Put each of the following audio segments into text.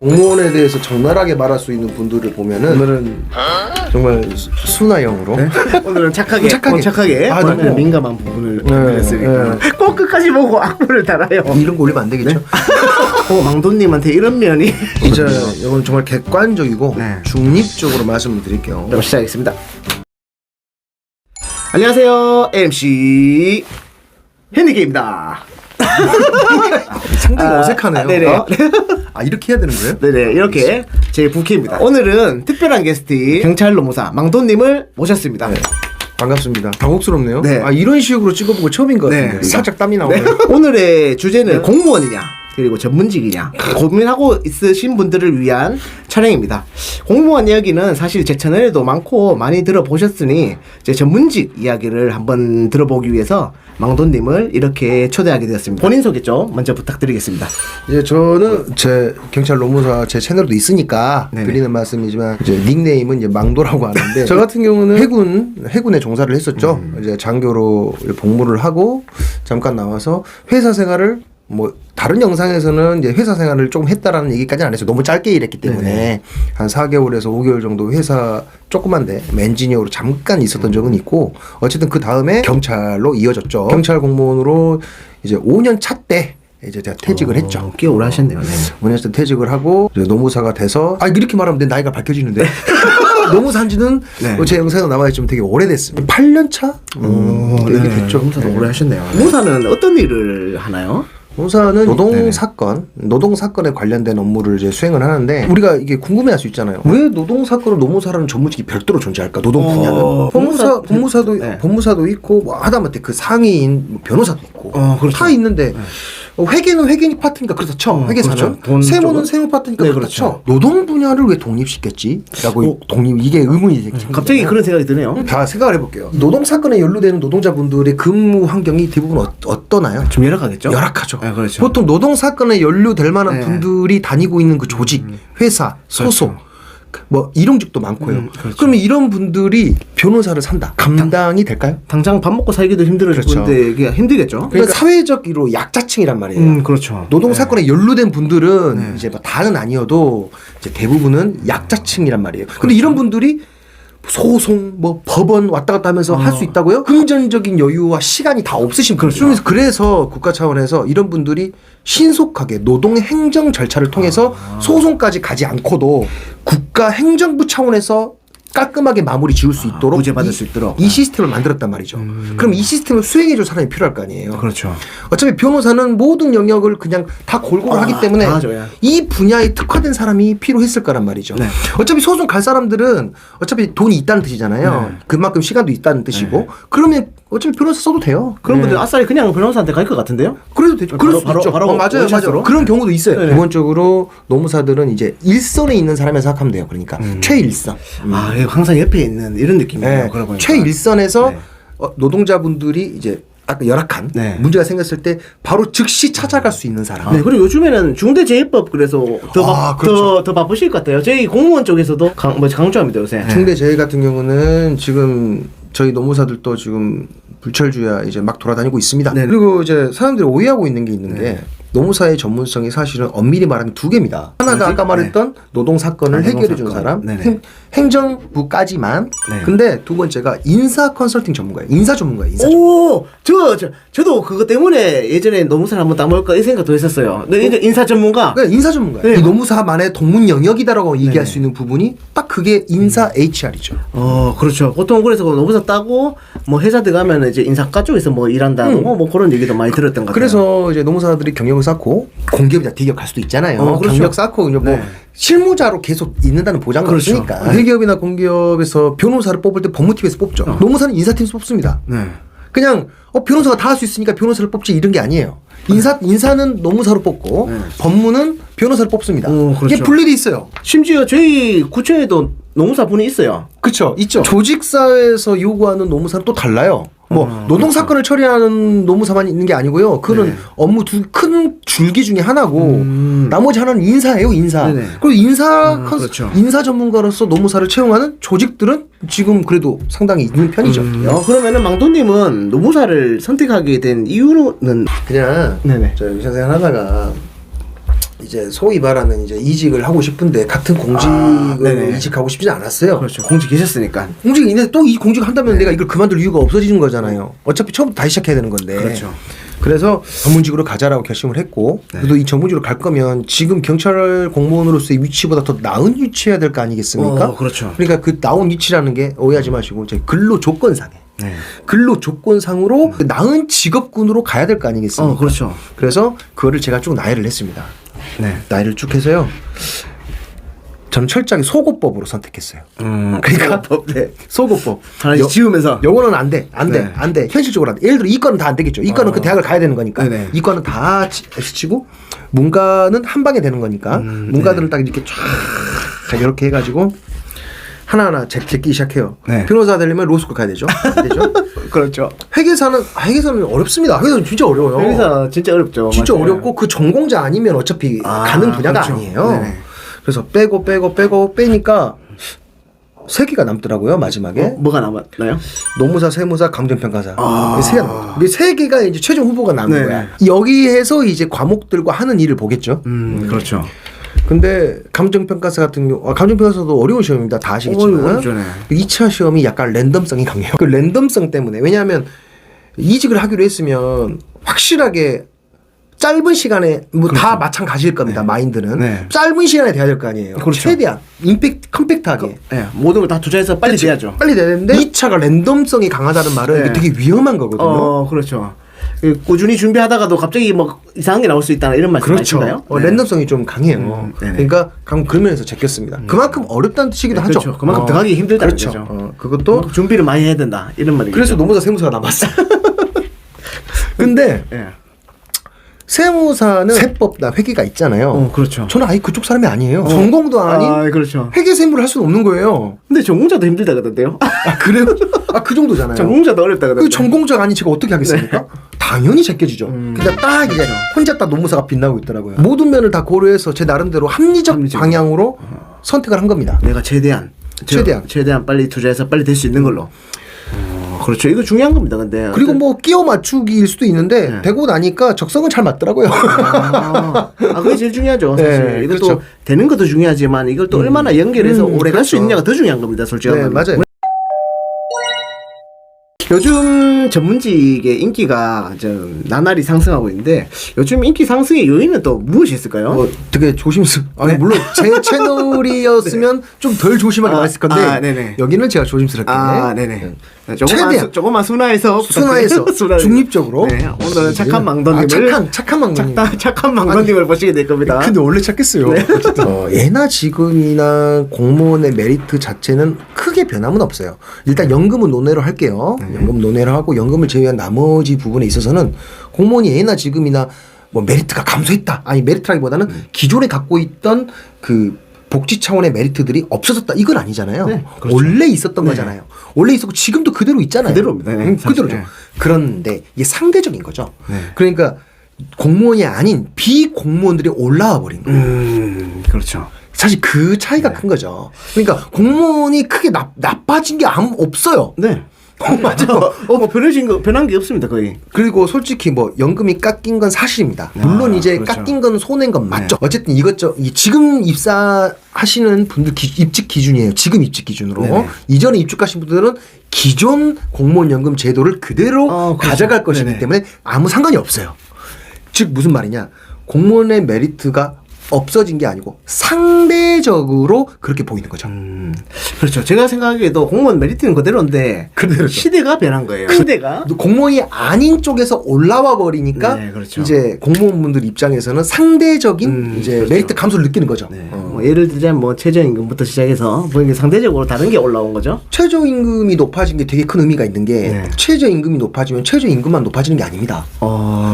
공무원에 대해서 적나라하게 말할 수 있는 분들을 보면은 오늘은 정말 순화형으로 네? 오늘은 착하게 아, 너무 너무 민감한 부분을 네, 했으니까 꼭 끝까지 보고 악플을 달아요. 이런 거 올리면 안 되겠죠? 망돈님한테 이런 면이 이제 이건 정말 객관적이고 네. 중립적으로 말씀을 드릴게요. 그럼 시작하겠습니다. 안녕하세요, MC henryK입니다. 상당히 어색하네요. 네네. 아 이렇게 해야 되는 거예요? 네네, 이렇게 제 부캐입니다. 오늘은 특별한 게스트 경찰 노무사 망돈님을 모셨습니다. 네. 반갑습니다. 당혹스럽네요. 네. 아 이런 식으로 찍어보고 처음인 것 같은데 네. 살짝 땀이 나오네요. 오늘의 주제는 공무원이냐 그리고 전문직이냐 고민하고 있으신 분들을 위한 촬영입니다. 공무원 이야기는 사실 제 채널에도 많고 많이 들어보셨으니 제 전문직 이야기를 한번 들어보기 위해서 망돈님을 이렇게 초대하게 되었습니다. 본인 소개 좀 먼저 부탁드리겠습니다. 이제 저는 제 경찰 노무사 제 채널도 있으니까 네네. 드리는 말씀이지만 이제 닉네임은 이제 망도라고 하는데 저 같은 경우는 해군에 종사를 했었죠. 이제 장교로 복무를 하고 잠깐 나와서 회사 생활을 뭐 다른 영상에서는 이제 회사 생활을 좀 했다라는 얘기까지는 안 했어요. 너무 짧게 일했기 때문에 네네. 한 4개월에서 5개월 정도 회사 조그만데 엔지니어로 잠깐 있었던 적은 있고 어쨌든 그 다음에 경찰로 이어졌죠. 경찰 공무원으로 이제 5년 차 때 이제 제가 퇴직을 했죠. 꽤 오래 하셨네요. 네. 5년 차 퇴직을 하고 이제 노무사가 돼서 아 이렇게 말하면 내 나이가 밝혀지는데 노무사 한지는 네. 제 영상에 남아있지만 되게 오래됐습니다. 8년 차? 이렇게 됐죠. 노무사도 오래 하셨네요. 노무사는 어떤 일을 하나요? 노무사는 노동 사건에 관련된 업무를 이제 수행을 하는데 우리가 이게 궁금해할 수 있잖아요. 왜 노동 사건을 노무사라는 전문직이 별도로 존재할까? 노동 분야는 법무사도 있고 뭐 하다못해 그 상위인 뭐 변호사도 있고 그렇죠. 다 있는데 회계는 회계 파트니까 그렇다 쳐. 회계사는 그렇죠. 돈 세무는 쪽은? 세무 파트니까 네, 그렇다 그렇죠. 쳐. 노동 분야를 왜 독립시켰지?라고 이게 의문이 생기잖아요. 갑자기 그런 생각이 드네요. 다 생각을 해볼게요. 노동 사건에 연루되는 노동자분들의 근무 환경이 대부분 어떠나요? 좀 열악하겠죠? 열악하죠. 네, 그렇죠. 보통 노동 사건에 연루될 만한 네. 분들이 다니고 있는 그 조직, 회사, 소속, 뭐 일용직도 많고요. 그렇죠. 그러면 이런 분들이 변호사를 산다. 감당이 될까요? 당장 밥 먹고 살기도 힘들어질 그렇죠. 건데 이게 힘들겠죠? 그러니까 사회적으로 약자층이란 말이에요. 그렇죠. 노동 사건에 연루된 분들은 이제 뭐 다는 아니어도 이제 대부분은 약자층이란 말이에요. 근데 이런 분들이 소송, 뭐 법원 왔다 갔다 하면서 할 수 있다고요? 금전적인 여유와 시간이 다 없으신 분들. 그래서 국가 차원에서 이런 분들이 신속하게 노동 행정 절차를 통해서 소송까지 가지 않고도 국가 행정부 차원에서 깔끔하게 마무리 지을 수 있도록 구제받을 수 있도록 이 시스템을 만들었단 말이죠. 그럼 이 시스템을 수행해줄 사람이 필요할 거 아니에요. 그렇죠. 어차피 변호사는 모든 영역을 그냥 다 골고루 하기 때문에 다 하죠, 예. 이 분야에 특화된 사람이 필요했을 거란 말이죠. 네. 어차피 소송 갈 사람들은 어차피 돈이 있다는 뜻이잖아요. 그만큼 시간도 있다는 뜻이고 그러면 어차피 변호사 써도 돼요. 그런 분들 아싸리 그냥 변호사한테 갈 것 같은데요? 그래도 되죠. 그럴 수도 있죠. 바로 맞아요. 원샷으로? 그런 경우도 있어요. 네네. 기본적으로 노무사들은 이제 일선에 있는 사람을 생각하면 돼요. 그러니까 최일선. 아, 이거 항상 옆에 있는 이런 느낌이에요. 네. 그러고 보니까. 최일선에서 네. 노동자분들이 이제 아까 열악한 네. 문제가 생겼을 때 바로 즉시 찾아갈 수 있는 사람. 네, 그리고 요즘에는 중대재해법 그래서 그렇죠. 더 바쁘실 것 같아요. 저희 공무원 쪽에서도 강조합니다 요새. 중대재해 같은 경우는 지금 저희 노무사들도 지금 불철주야 이제 막 돌아다니고 있습니다. 네. 그리고 이제 사람들이 오해하고 있는 게 있는데 노무사의 전문성이 사실은 엄밀히 말하면 두 개입니다. 하나가 뭐지? 아까 말했던 노동 사건을 해결해 준 사람, 네네. 행정부까지만. 네. 근데 두 번째가 인사 컨설팅 전문가예요. 인사 전문가예요. 인사 전문가. 오, 저도 그것 때문에 예전에 노무사를 한번 따먹을까 이 생각도 했었어요. 네, 이제 인사 전문가. 그러니까 인사 전문가예요. 네. 이 노무사만의 동문 영역이다라고 얘기할 수 있는 부분이 딱 그게 인사 HR이죠. 그렇죠. 보통 그래서 노무사 따고 뭐 회사 들어가면 이제 인사과 쪽에서 뭐 일한다고 뭐 그런 얘기도 많이 들었던 것 같아요. 그래서 이제 노무사들이 경력을 쌓고 공기업이나 대기업 갈 수도 있잖아요. 그렇죠. 경력 쌓고 이제 뭐 네. 실무자로 계속 있는다는 보장은 그렇죠. 없으니까. 대기업이나 공기업에서 변호사를 뽑을 때 법무팀에서 뽑죠. 노무사는 인사팀에서 뽑습니다. 네. 그냥 변호사가 다 할 수 있으니까 변호사를 뽑지 이런 게 아니에요. 인사는 노무사로 뽑고 법무는 변호사를 뽑습니다. 그렇죠. 이게 분리돼 있어요. 심지어 저희 구청에도 노무사 분이 있어요. 그렇죠. 있죠. 조직사회에서 요구하는 노무사는 또 달라요. 뭐 노동 사건을 처리하는 노무사만 있는 게 아니고요. 그거는 업무 큰 줄기 중에 하나고 나머지 하나는 인사예요, 인사. 네네. 그리고 그렇죠. 인사 전문가로서 노무사를 채용하는 조직들은 지금 그래도 상당히 있는 편이죠. 그러면은 망도님은 노무사를 선택하게 된 이유는 그냥 네네. 저 의사생활 하다가 이제 소위 말하는 이제 이직을 하고 싶은데 같은 공직으로 이직하고 싶지 않았어요. 그렇죠. 공직 계셨으니까. 공직이 있는데 또 이 공직 한다면 내가 이걸 그만둘 이유가 없어지는 거잖아요. 어차피 처음부터 다시 시작해야 되는 건데. 그렇죠. 그래서 전문직으로 가자라고 결심을 했고 그래도 이 전문직으로 갈 거면 지금 경찰 공무원으로서의 위치보다 더 나은 위치여야 될 거 아니겠습니까? 그렇죠. 그러니까 그 나은 위치라는 게 오해하지 마시고 저희 근로 조건상에 근로 조건상으로 나은 직업군으로 가야 될 거 아니겠습니까? 그렇죠. 그래서 그거를 제가 쭉 나열을 했습니다. 나열을 쭉 해서요. 저는 철저하게 소고법으로 선택했어요. 그러니까 소고법. 하나씩 지우면서. 요거는 안 돼. 네. 안 돼. 현실적으로 안 돼. 예를 들어 이과는 다 안 되겠죠. 이과는 그 대학을 가야 되는 거니까. 이과는 다 치고 문과는 한 방에 되는 거니까. 문과들은 딱 이렇게 쫙 이렇게 해가지고 하나하나 제끼기 시작해요. 변호사 되려면 로스쿨 가야 되죠. 안 되죠? 그렇죠. 회계사는 어렵습니다. 회계사는 진짜 어려워요. 회계사 진짜 어렵죠. 진짜 맞아요. 어렵고 그 전공자 아니면 어차피 가는 분야가 그렇죠. 아니에요. 그래서 빼니까 3개가 남더라고요. 마지막에 뭐가 남았나요? 노무사, 세무사, 강정평가사 3개가 남았죠. 이 3개가 이제 최종 후보가 남는 거야. 여기에서 이제 과목들과 하는 일을 보겠죠. 그렇죠. 근데 감정평가사 같은 경우 감정평가사도 어려운 시험입니다. 다 아시겠지만 어렵죠. 2차 시험이 약간 랜덤성이 강해요. 그 랜덤성 때문에 왜냐하면 이직을 하기로 했으면 확실하게 짧은 시간에 뭐 다 마찬가지일 겁니다. 마인드는 짧은 시간에 돼야 될 거 아니에요. 최대한 컴팩트하게 모든 걸 다 투자해서 빨리 돼야죠. 빨리 돼야 되는데 2차가 랜덤성이 강하다는 말은 이게 되게 위험한 거거든요. 그렇죠. 꾸준히 준비하다가도 갑자기 뭐 이상한 게 나올 수 있다는 이런 말씀이신가요? 그렇죠. 랜덤성이 좀 강해요. 그러니까 그런 면에서 제꼈습니다. 그만큼 어렵다는 뜻이기도 하죠. 그렇죠. 그만큼 들어가기 힘들다는 거죠. 그것도 준비를 많이 해야 된다 이런 말이죠. 그래서 노무사 세무사가 남았어요. 근데 세무사는 세법나 회계가 있잖아요. 그렇죠. 저는 아예 그쪽 사람이 아니에요. 전공도 아닌 그렇죠. 회계 세무를 할 수는 없는 거예요. 근데 전공자도 힘들다 그러던데요? 그래요? 그 정도잖아요. 전공자도 어렵다 그러던데. 그 전공자가 아닌 제가 어떻게 하겠습니까? 당연히 제껴지죠. 근데 딱 이제 혼자 딱 노무사가 빛나고 있더라고요. 모든 면을 다 고려해서 제 나름대로 합리적 방향으로 선택을 한 겁니다. 내가 최대한 빨리 투자해서 빨리 될 수 있는 걸로. 그렇죠. 이거 중요한 겁니다. 근데 그리고 뭐 끼워 맞추기일 수도 있는데 되고 나니까 적성은 잘 맞더라고요. 그게 제일 중요하죠. 사실 이것도 그렇죠. 되는 것도 중요하지만 이걸 또 얼마나 연결해서 오래 갈 수 있느냐가 더 중요한 겁니다. 솔직히. 맞아요. 요즘 전문직의 인기가 좀 나날이 상승하고 있는데 요즘 인기 상승의 요인은 또 무엇이 있을까요? 되게 아니 물론 제 채널이었으면 좀 덜 조심하게 말했을 건데 여기는 제가 조심스럽게 조금만 순화해서 중립적으로 오늘 착한 망더님을 착한 망더님 착한 망더님을 보시게 될 겁니다. 근데 원래 착했어요. 예나 지금이나 공무원의 메리트 자체는 크게 변함은 없어요. 일단 연금은 논외로 할게요. 연금 논외로 하고 연금을 제외한 나머지 부분에 있어서는 공무원이 예나 지금이나 뭐 메리트가 감소했다. 아니 메리트라기보다는 기존에 갖고 있던 그 복지 차원의 메리트들이 없어졌다. 이건 아니잖아요. 그렇죠. 원래 있었던 거잖아요. 원래 있었고 지금도 그대로 있잖아요. 그대로입니다. 그대로죠. 그런데 이게 상대적인 거죠. 그러니까 공무원이 아닌 비공무원들이 올라와 버린 거예요. 그렇죠. 사실 그 차이가 큰 거죠. 그러니까 공무원이 크게 나빠진 게 없어요. 맞아요. 변한 게 없습니다, 거의. 그리고 솔직히 뭐 연금이 깎인 건 사실입니다. 물론 이제 그렇죠. 깎인 건 손해인 건 맞죠. 어쨌든 지금 입사하시는 분들 입직 기준이에요. 지금 입직 기준으로. 이전에 입직하신 분들은 기존 공무원 연금 제도를 그대로 가져갈 것이기 때문에 아무 상관이 없어요. 즉 무슨 말이냐? 공무원의 메리트가 없어진 게 아니고 상대적으로 그렇게 보이는 거죠. 그렇죠. 제가 생각하기에도 공무원 메리트는 그대로인데 시대가 변한 거예요. 시대가 공무원이 아닌 쪽에서 올라와 버리니까 그렇죠. 이제 공무원분들 입장에서는 상대적인 이제 메리트 감소를 느끼는 거죠. 뭐 예를 들자면 뭐 최저임금부터 시작해서 보니까 상대적으로 다른 게 올라온 거죠. 최저임금이 높아진 게 되게 큰 의미가 있는 게 최저임금이 높아지면 최저임금만 높아지는 게 아닙니다.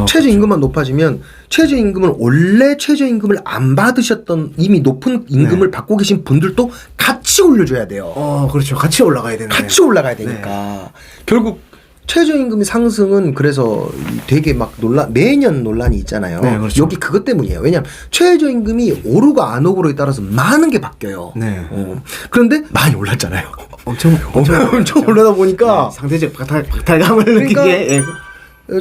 최저임금만 높아지면 최저임금은 원래 최저임금을 안 받으셨던 이미 높은 임금을 받고 계신 분들도 같이 올려줘야 돼요. 그렇죠. 같이 올라가야 되네. 같이 올라가야 되니까 결국 최저임금의 상승은 그래서 되게 막 매년 논란이 있잖아요. 그렇죠. 여기 그것 때문이에요. 왜냐하면 최저임금이 오르고 안 오르고에 따라서 많은 게 바뀌어요. 그런데 많이 올랐잖아요. 엄청 올라다 보니까 상대적 박탈감을 그러니까 느끼게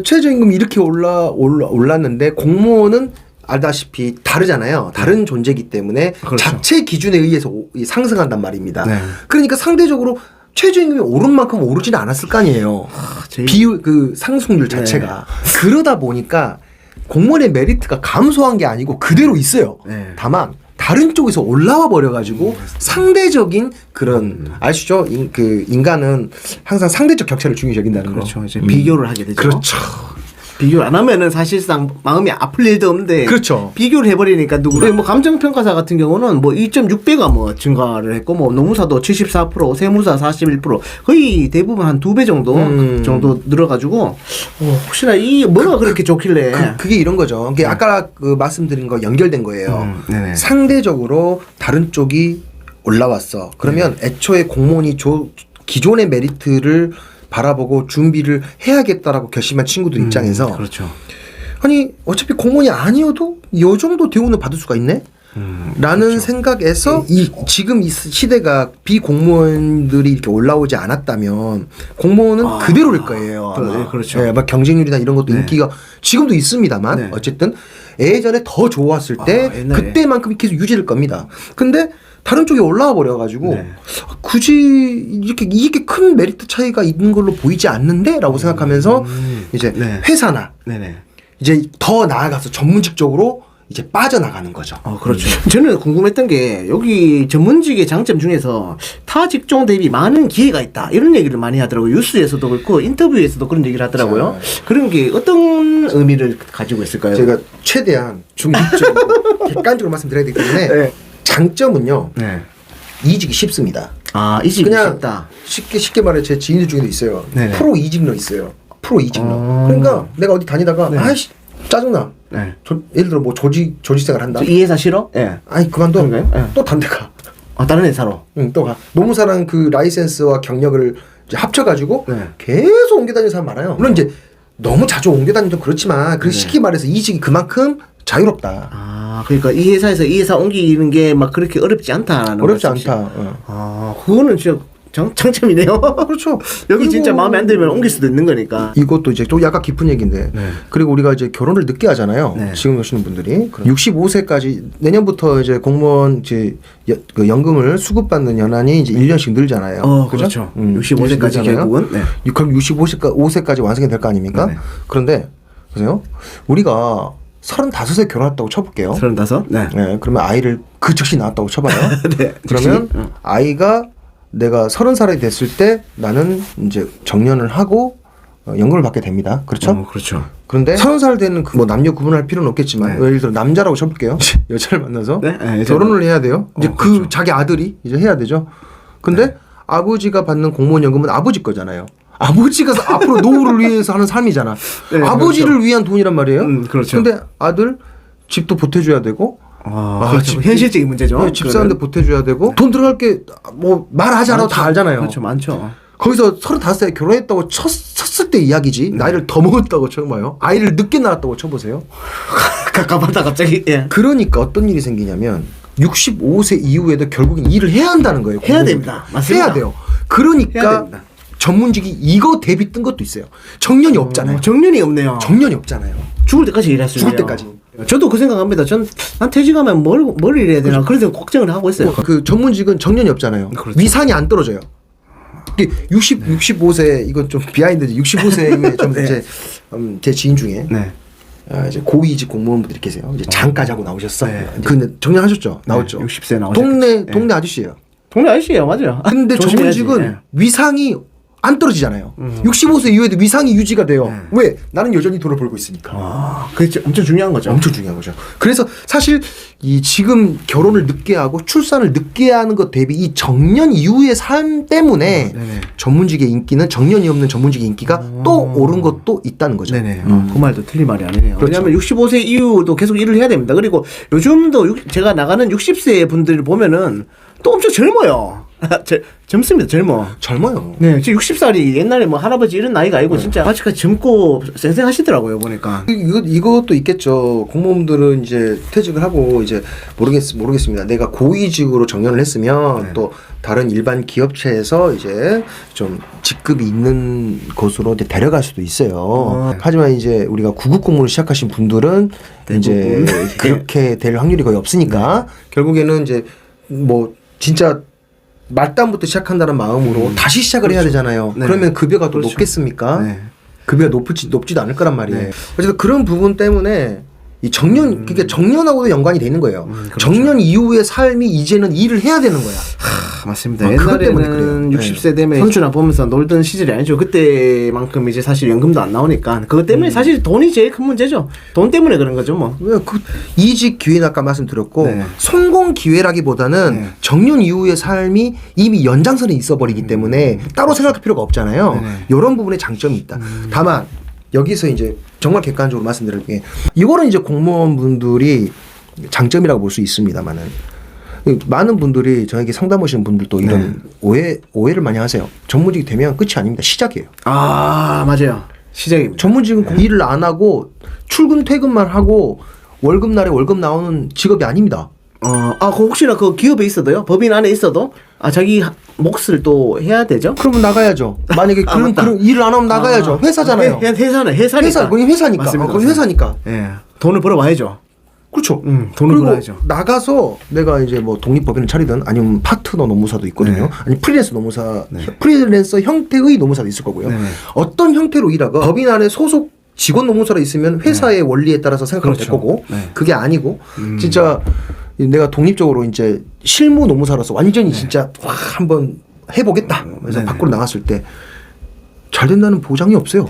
최저임금이 이렇게 올랐는데 공무원은 알다시피 다르잖아요. 다른 존재이기 때문에 그렇죠. 자체 기준에 의해서 상승한단 말입니다. 네. 그러니까 상대적으로 최저임금이 오른 만큼 오르지는 않았을 거 아니에요. 제일- 비율 그 상승률 자체가 그러다 보니까 공무원의 메리트가 감소한 게 아니고 그대로 있어요. 네. 다만 다른 쪽에서 올라와 버려가지고 상대적인 그런 아시죠? 그 인간은 항상 상대적 격차를 중요시 여긴다는 거. 그렇죠. 이제 비교를 하게 되죠. 그렇죠. 비교를 안 하면은 사실상 마음이 아플 일도 없는데 그렇죠. 비교를 해버리니까 누구나 뭐 감정평가사 같은 경우는 뭐 2.6배가 뭐 증가를 했고 뭐 노무사도 74% 세무사 41% 거의 대부분 한 2배 정도 늘어가지고 혹시나 이 뭐가 그렇게 좋길래 그게 이런 거죠. 그게 아까 그 말씀드린 거 연결된 거예요. 네네. 상대적으로 다른 쪽이 올라왔어. 그러면 애초에 공무원이 기존의 메리트를 바라보고 준비를 해야겠다라고 결심한 친구들 입장에서 그렇죠. 아니 어차피 공무원이 아니어도 이 정도 대우는 받을 수가 있네? 라는 그렇죠. 생각에서 지금 이 시대가 비공무원들이 이렇게 올라오지 않았다면 공무원은 그대로일 거예요. 아마. 네, 그렇죠. 예, 막 경쟁률이나 이런 것도 인기가 지금도 있습니다만 네. 어쨌든 예전에 더 좋았을 때 옛날에. 그때만큼 계속 유지될 겁니다. 근데 다른 쪽에 올라와 버려가지고 네. 굳이 이렇게 큰 메리트 차이가 있는 걸로 보이지 않는데라고 생각하면서 이제 네. 회사나 네네. 이제 더 나아가서 전문직적으로 이제 빠져나가는 거죠. 그렇죠. 저는 궁금했던 게 여기 전문직의 장점 중에서 타 직종 대비 많은 기회가 있다 이런 얘기를 많이 하더라고요. 뉴스에서도 그렇고 인터뷰에서도 그런 얘기를 하더라고요. 그런 게 어떤 의미를 가지고 있을까요? 제가 최대한 중립적으로 객관적으로 말씀드려야 되기 때문에 네. 장점은요. 네. 이직이 쉽습니다. 이직이 그냥 쉽다. 쉽게 말해 제 지인들 중에도 있어요. 네네. 프로 이직러 있어요. 프로 이직러. 그러니까 내가 어디 다니다가 네. 아이씨 짜증나. 네. 예를 들어 뭐 조직생활 한다. 이 회사 싫어? 예. 아니 그만둬. 그런가요? 네. 또 다른 데 가. 다른 회사로. 응, 또 가. 노무사랑 그 라이센스와 경력을 이제 합쳐가지고 네. 계속 옮겨 다니는 사람 많아요. 물론 이제 너무 자주 옮겨 다니면 좀 그렇지만 그 쉽게 말해서 이직이 그만큼 자유롭다. 그러니까 이 회사에서 이 회사 옮기는 게 막 그렇게 어렵지 않다라는 어렵지 말씀이시- 않다. 어. 그거는 진짜 장점이네요. 그렇죠. 여기 진짜 그리고 마음에 안 들면 옮길 수도 있는 거니까. 이것도 이제 또 약간 깊은 얘기인데 네. 그리고 우리가 이제 결혼을 늦게 하잖아요. 네. 지금 오시는 분들이 65세까지 내년부터 이제 공무원 이제 그 연금을 수급받는 연한이 이제 1년씩 늘잖아요. 그렇죠. 65세까지 65세까지 결국은. 네. 그럼 65세까지 완성이 될 거 아닙니까? 네. 그런데 보세요. 우리가 35세 결혼했다고 쳐볼게요. 35? 네. 네, 그러면 아이를 그 즉시 낳았다고 쳐봐요. 네. 그러면 즉시? 아이가 내가 30살이 됐을 때 나는 이제 정년을 하고 연금을 받게 됩니다. 그렇죠? 그렇죠. 그런데 30살 되는 그 뭐 남녀 구분할 필요는 없겠지만 네. 예를 들어 남자라고 쳐볼게요. 여자를 만나서 네, 네, 결혼을 해야 돼요. 이제 그 그렇죠. 자기 아들이 이제 해야 되죠. 근데 아버지가 받는 공무원 연금은 아버지 거잖아요. 아버지가 앞으로 노후를 위해서 하는 삶이잖아. 네, 아버지를 그렇죠. 위한 돈이란 말이에요. 그렇죠. 근데 아들 집도 보태줘야 되고 그렇죠. 현실적인 문제죠. 네, 집 사는데 보태줘야 되고 돈 들어갈 게 뭐 말하지 않아도 다 알잖아요. 그렇죠. 많죠. 거기서 35살에 결혼했다고 쳤을 때 이야기지. 나이를 더 먹었다고 쳐봐요. 아이를 늦게 낳았다고 쳐보세요. 갑갑하다 갑자기. 예. 그러니까 어떤 일이 생기냐면 65세 이후에도 결국엔 일을 해야 한다는 거예요. 해야 공무원이. 됩니다. 맞습니다. 해야 돼요. 해야 그러니까 됩니다. 전문직이 이거 대비 뜬 것도 있어요. 정년이 없잖아요. 정년이 없네요. 정년이 없잖아요. 죽을 때까지 일할 수 죽을 있네요. 때까지. 저도 그 생각합니다. 난 퇴직하면 뭘 일해야 되나 그런 생각 걱정을 하고 있어요. 그 전문직은 정년이 없잖아요. 그렇죠. 위상이 안 떨어져요. 65세 이건 좀 비하인드지. 65세 좀 네. 이제 제 지인 중에 네. 이제 고위직 공무원분들이 계세요. 이제 장까지 하고 나오셨어. 네. 근데 정년하셨죠. 나왔죠. 60세 나오셨죠. 동네 아저씨예요. 동네 아저씨예요, 맞아요. 근데 조심해야지. 전문직은 네. 위상이 안 떨어지잖아요. 65세 이후에도 위상이 유지가 돼요. 네. 왜? 나는 여전히 돈을 벌고 있으니까. 그게 엄청 중요한 거죠. 엄청 중요한 거죠. 그래서 사실 이 지금 결혼을 늦게 하고 출산을 늦게 하는 것 대비 이 정년 이후의 삶 때문에 네네. 전문직의 인기는 정년이 없는 전문직의 인기가 또 오른 것도 있다는 거죠. 네네. 그 말도 틀린 말이 아니네요. 그렇죠. 왜냐하면 65세 이후도 계속 일을 해야 됩니다. 그리고 요즘도 제가 나가는 60세 분들 보면은 또 엄청 젊어요. 젊습니다. 젊어. 젊어요. 네, 지금 60살이 옛날에 뭐 할아버지 이런 나이가 아니고 진짜 아직까지 젊고 쌩쌩하시더라고요 보니까. 이것도 있겠죠. 공무원들은 이제 퇴직을 하고 이제 모르겠습니다. 내가 고위직으로 정년을 했으면 또 다른 일반 기업체에서 이제 좀 직급이 있는 곳으로 이제 데려갈 수도 있어요. 하지만 이제 우리가 구급 공무를 시작하신 분들은 이제 그렇게 될 확률이 거의 없으니까 결국에는 이제 뭐 진짜 말단부터 시작한다는 마음으로 다시 시작을 해야 되잖아요. 네. 그러면 급여가 또 그렇죠. 높겠습니까? 네. 급여가 높지도 않을 거란 말이에요. 네. 어쨌든 그런 부분 때문에 이 정년, 그게 정년하고도 연관이 되는 거예요. 그렇죠. 정년 이후의 삶이 이제는 일을 해야 되는 거야. 맞습니다. 그것 때문에 옛날에는 그래요. 60세 되면 선수나 보면서 놀던 시절이 아니죠. 그때만큼 이제 사실 연금도 안 나오니까 그것 때문에 사실 돈이 제일 큰 문제죠. 돈 때문에 그런 거죠 뭐. 그 이직 기회는 아까 말씀드렸고 네. 성공 기회라기보다는 네. 정년 이후의 삶이 이미 연장선에 있어버리기 때문에 따로 생각할 필요가 없잖아요. 네. 이런 부분에 장점이 있다. 다만 여기서 이제 정말 객관적으로 말씀드릴 게 이거는 이제 공무원분들이 장점이라고 볼 수 있습니다만은 많은 분들이 저에게 상담 오시는 분들도 이런 오해를 많이 하세요. 전문직이 되면 끝이 아닙니다. 시작이에요. 아 맞아요. 시작입니다. 전문직은 일을 안 하고 출근 퇴근만 하고 월급날에 월급 나오는 직업이 아닙니다. 그 혹시나 그 기업에 있어도요? 법인 안에 있어도 자기 몫을 또 해야 되죠? 그러면 나가야죠. 만약에 그런 일을 안 하면 나가야죠. 회사잖아요. 회사니까. 회사, 거기 회사니까. 맞습니다. 거기 회사니까. 예. 돈을 벌어와야죠. 그렇죠. 돈을 그리고 벌어야죠. 나가서 내가 이제 뭐 독립법인을 차리든 아니면 파트너 노무사도 있거든요. 네. 아니 프리랜서 노무사, 프리랜서 형태의 노무사도 있을 거고요. 네. 어떤 형태로 일하건 법인 안에 소속 직원 노무사로 있으면 회사의 원리에 따라서 생각하면 될 그렇죠. 거고 네. 그게 아니고 진짜 내가 독립적으로 이제 실무 노무사로서 완전히 진짜 와 한번 해보겠다. 그래서 네네. 밖으로 나갔을 때 잘 된다는 보장이 없어요.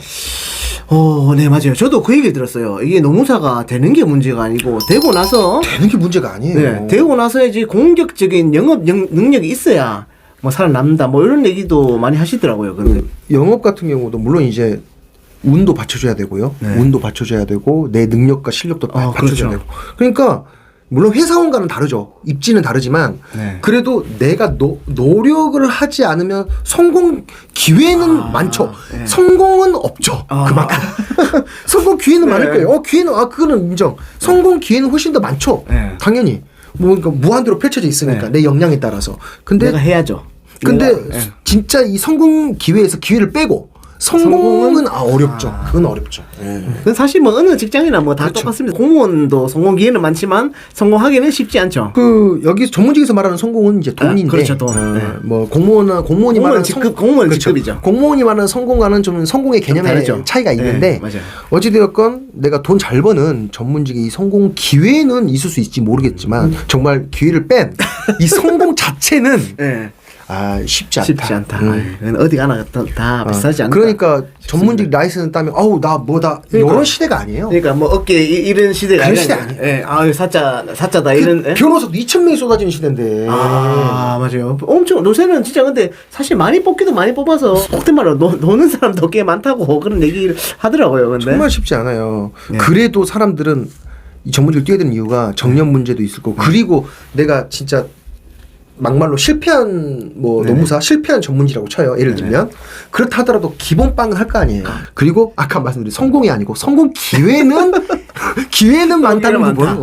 네 맞아요. 저도 그 얘기를 들었어요. 이게 노무사가 되는 게 문제가 아니고 되고 나서 되는 게 문제가 아니에요. 네, 되고 나서야지 공격적인 영업 능력이 있어야 뭐 살아남는다 뭐 이런 얘기도 많이 하시더라고요. 근데 영업 같은 경우도 물론 이제 운도 받쳐줘야 되고요. 네. 운도 받쳐줘야 되고 내 능력과 실력도 받쳐줘야 그렇죠. 되고. 그러니까 물론 회사원과는 다르죠. 입지는 다르지만 네. 그래도 내가 노력을 하지 않으면 성공 기회는 많죠. 네. 성공은 없죠. 그만큼 성공 기회는 많을 거예요. 기회는 그거는 인정. 성공 기회는 훨씬 더 많죠. 네. 당연히 뭐 그러니까 무한대로 펼쳐져 있으니까 내 역량에 따라서. 근데 내가 해야죠. 근데 진짜 이 성공 기회에서 기회를 빼고 성공은 어렵죠. 그건 어렵죠. 그건 사실 뭐 어느 직장이나 뭐 다 똑같습니다. 공무원도 성공 기회는 많지만 성공하기는 쉽지 않죠. 그 여기 전문직에서 말하는 성공은 이제 돈인데, 그렇죠, 돈. 뭐 공무원이 말하는 직급, 공무원 그렇죠. 직급이죠. 공무원이 말하는 성공과는 좀 성공의 개념의 다르죠. 차이가 있는데, 맞아요. 어찌되었건 내가 돈 잘 버는 전문직의 이 성공 기회는 있을 수 있지 모르겠지만 정말 기회를 뺀 이 성공 자체는 쉽지 않다. 그건 어디 가나 다 비싸지 않다. 그러니까 전문직 라이센스 따면 나 뭐다 이런 시대가 아니에요. 그러니까 뭐 어깨 이런 시대가 그런 시대 아니에요. 사자다 이런. 변호사도 2,000명이 쏟아지는 시대인데. 맞아요. 엄청 요새는 진짜 근데 사실 많이 뽑기도 많이 뽑아서 속된 말로 노는 사람도 꽤 많다고 그런 얘기를 하더라고요. 근데 정말 쉽지 않아요. 그래도 사람들은 이 전문직을 뛰어야 되는 이유가 정년 문제도 있을 거고 그리고 내가 진짜 막말로 실패한 노무사 실패한 전문직이라고 쳐요. 예를 들면 그렇다 하더라도 기본빵은 할 거 아니에요. 그리고 아까 말씀드린 성공이 아니고 성공 기회는 많다는 부분.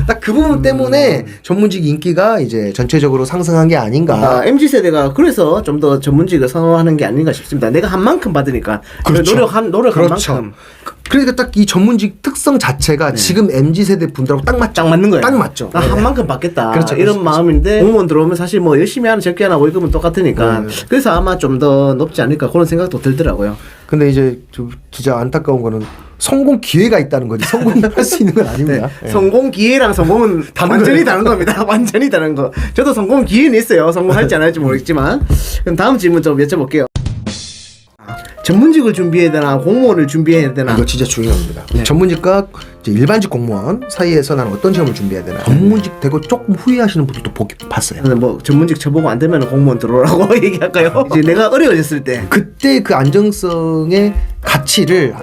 딱 그 부분 때문에 전문직 인기가 이제 전체적으로 상승한 게 아닌가. MZ 세대가 그래서 좀 더 전문직을 선호하는 게 아닌가 싶습니다. 내가 한 만큼 받으니까 그렇죠. 노력한 만큼. 그러니까 딱 이 전문직 특성 자체가 지금 MZ 세대 분들하고 딱 맞는 거예요. 딱 맞죠. 나 한 만큼 받겠다. 그렇죠. 이런 마음인데 공무원 들어오면 사실 뭐 열심히 하는 적게 하나 월급은 똑같으니까 그래서 아마 좀 더 높지 않을까 그런 생각도 들더라고요. 근데 이제 좀 진짜 안타까운 거는 성공 기회가 있다는 거지 성공할 수 있는 건 아닙니다. 성공 기회랑 성공은 완전히 다른 겁니다. 완전히 다른 거. 저도 성공 기회는 있어요. 성공할지 안 할지 모르겠지만. 그럼 다음 질문 좀 여쭤볼게요. 전문직을 준비해야 되나 공무원을 준비해야 되나? 이거 진짜 중요합니다. 전문직과 이제 일반직 공무원 사이에서 나는 어떤 시험을 준비해야 되나? 전문직 되고 조금 후회하시는 분들도 봤어요. 뭐 전문직 쳐보고 안 되면 공무원 들어오라고 얘기할까요? 이제 내가 어려워졌을 때 그때 그 안정성의 가치를